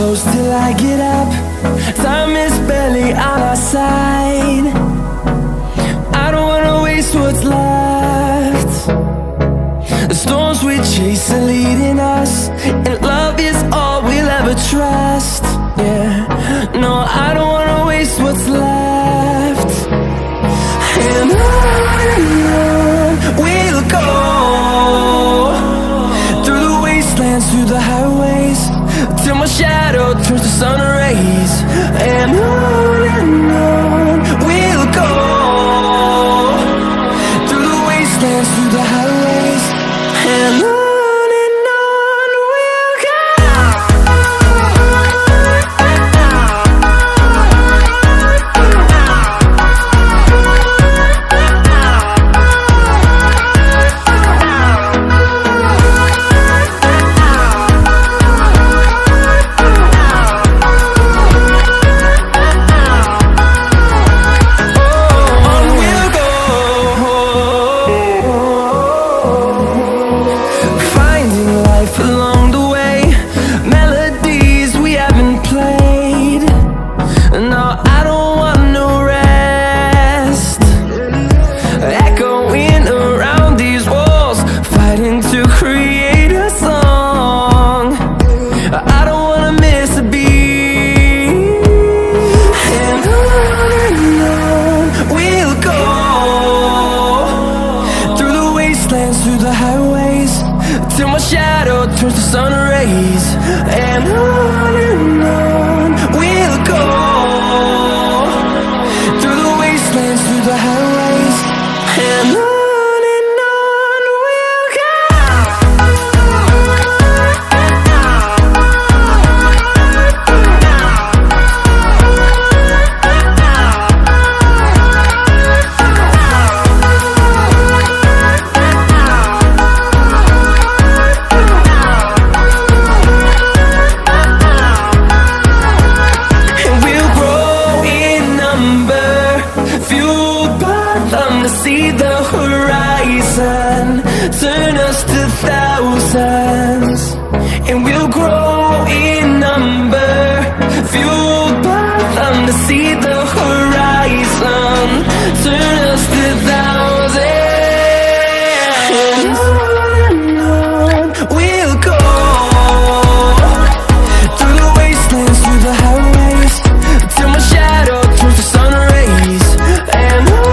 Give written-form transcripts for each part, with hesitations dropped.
close till I get up. Time is barely on our side. I don't wanna waste what's left. The storms we chase are leading us, and love is all we'll ever trust. Yeah, no, I don't wanna waste what's left. And on we'll go, through the wastelands, through the highways, till my shadow turns to sun rays. And on we'll go, through the wastelands, through the highways, and on we'll go. Along the way, melodies we haven't played. No, I don't want no rest. Echoing around these walls, fighting to create a song. I don't wanna miss a beat. And on we'll go, through the wastelands, through the highways, till my shadow turns to sun rays. And on we'll go, through the wastelands, through the highways, and on we'll go. See the horizon, turn us to thousands, and we'll grow in number, fueled by them to see the horizon, turn us to thousands. And on we'll go, through the wastelands, through the highways, till my shadow turns to sun rays. And on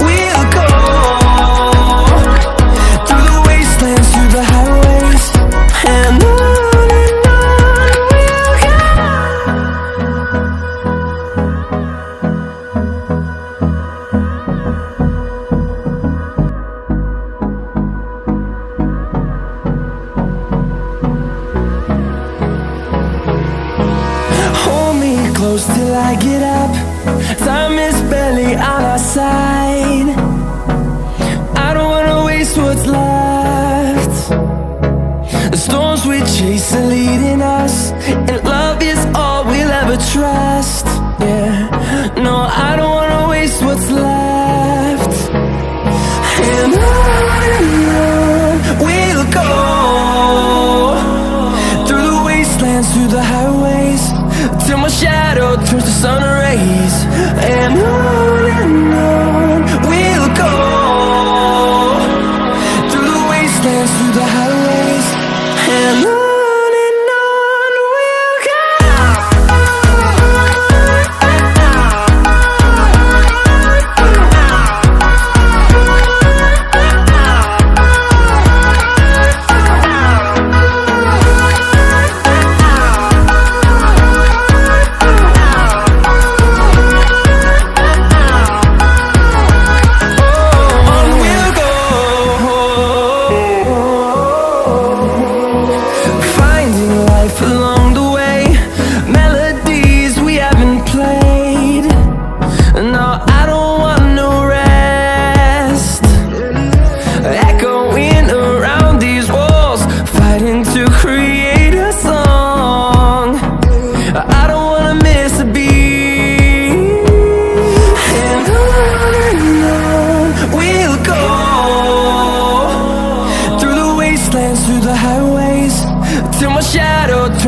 we'll go.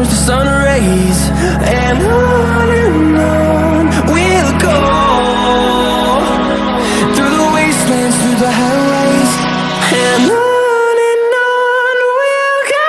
turns to sun rays, and on we'll go, through the wastelands, through the highways, and on we'll go.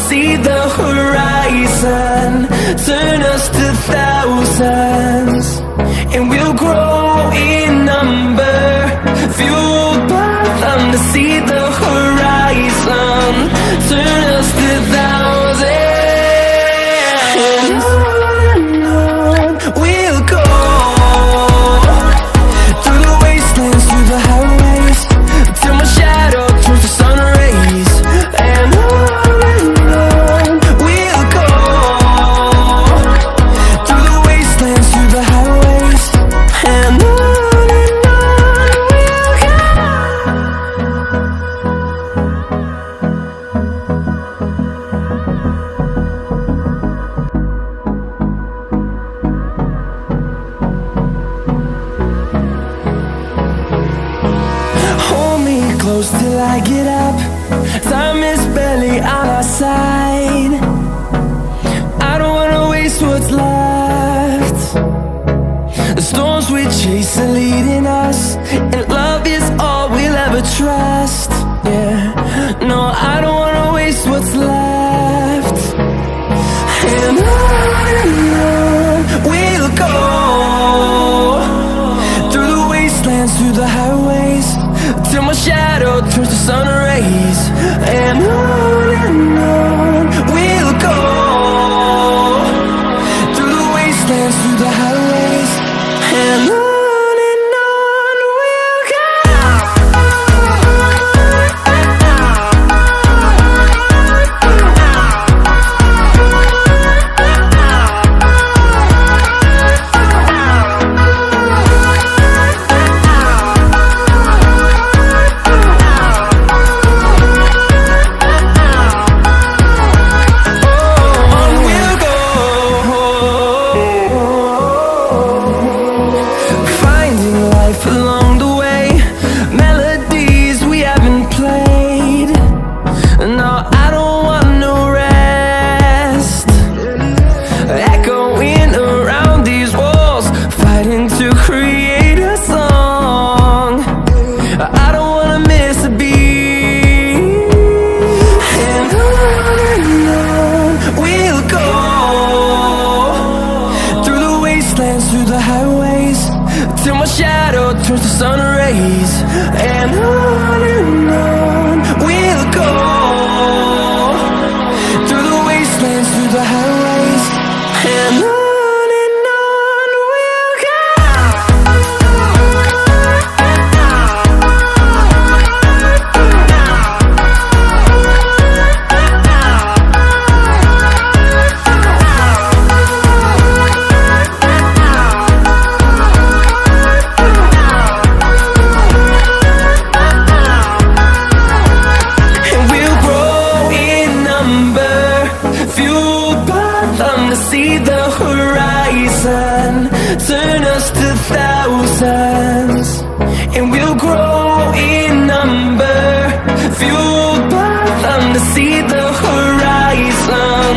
See the horizon, turn us to thousands, and we'll grow in number, fueled by them. To see the horizon, turn us to thousands, and on we'll go, through the wastelands, through the highways, till my shadow turns to sun rays, and on close till I get up. Time is barely on our side. I don't wanna waste what's left. The storms we chase are leading us, and love is all we'll ever trust. Yeah, no, I don't wanna waste what's left. And on we'll go, through the wastelands, through the highways, till my shadow turns to sun rays, and on we'll go, through the wastelands, through the highways, and on. Along the way, melodies we haven't played. No, I don't want no rest. Echoing around these walls, fighting to create a song. I don't wanna miss a beat. And on we'll go, through the wastelands, through the highways, till my shadow turns to sun rays, and on we'll go, through the wastelands, through the highways, and on we'll go. See the horizon, turn us to thousands, and we'll grow in number, fueled by them. To see the horizon,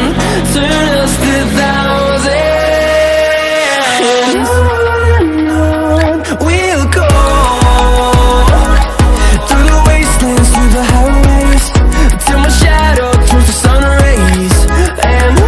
turn us to thousands, and on we'll go, through the wastelands, through the highways, till my shadow turns to sun rays, and on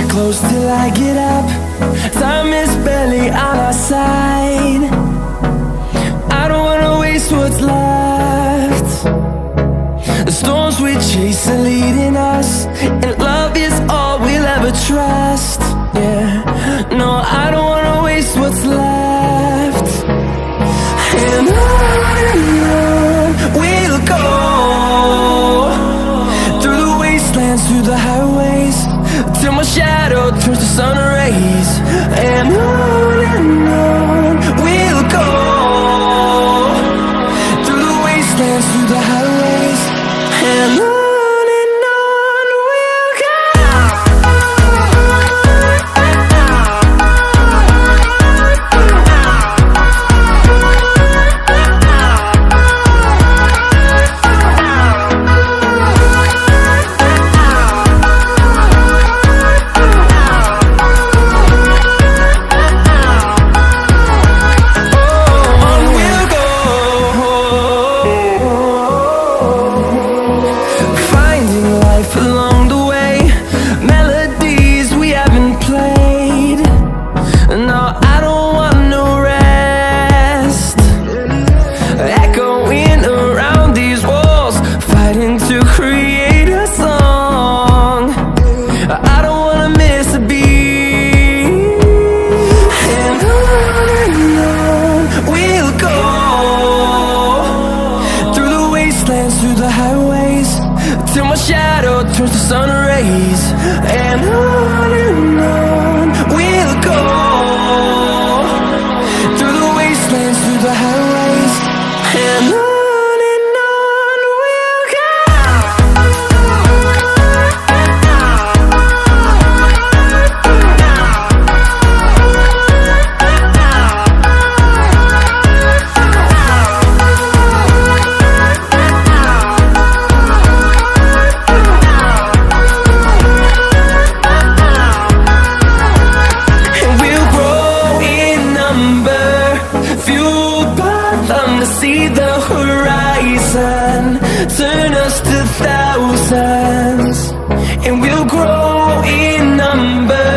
close till I get up. Time is barely on our side. I don't wanna waste waste what's left. The storms we chase are leading us, and love is all we'll ever trust. Yeah, no, I don't wanna waste what's left. And on we'll go, through the wastelands, through the highways, till my shadow turns to sun rays. And on we'll go, through the wastelands, through the highways, and on we'll go. Through the highways, till my shadow turns to sun rays. And on we'll go, through the wastelands, through the highways, and on we'll go. See the horizon, turn us to thousands, and we'll grow in number,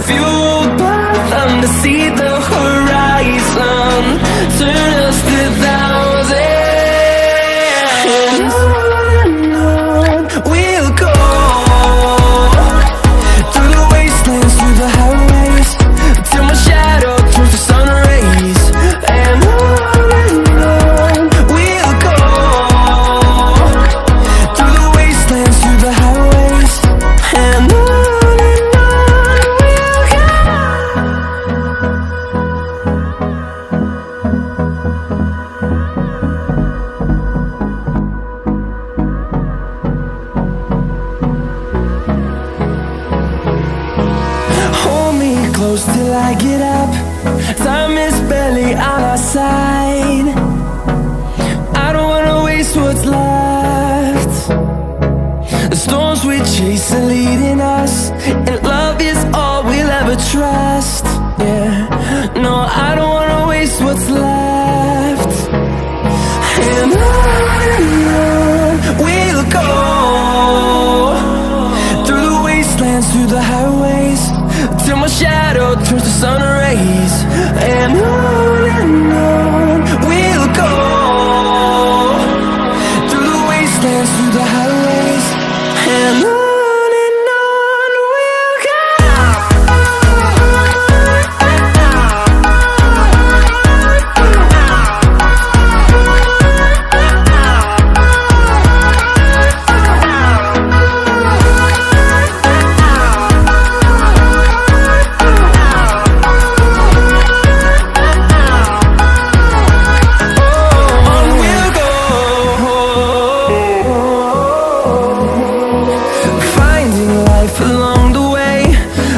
fueled by them. To see the horizon, turn us to thousands, and on we'll go, through the wastelands, through the highways, till my shadow turns to sun rays. And close till I get up, time is barely on our side. I don't wanna waste what's left. The storms we chase are leading us, and love is all we'll ever trust. Yeah, no, I don't wanna waste what's left. And on we'll go, through the wastelands, through the highways, till my shadow turns to sun rays. And on we'll go, through the wastelands, through the highways, and on. Along the way,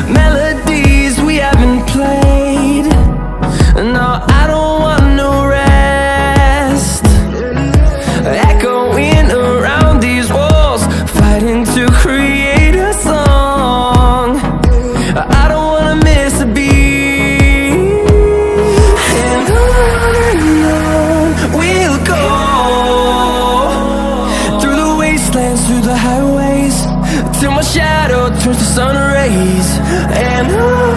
melodies we haven't played. No, I don't want no rest, echoing around these walls, fighting to create a song. I don't wanna miss a beat. And on we'll go, through the wastelands, through the highways, till my shadow turns to sun rays. And on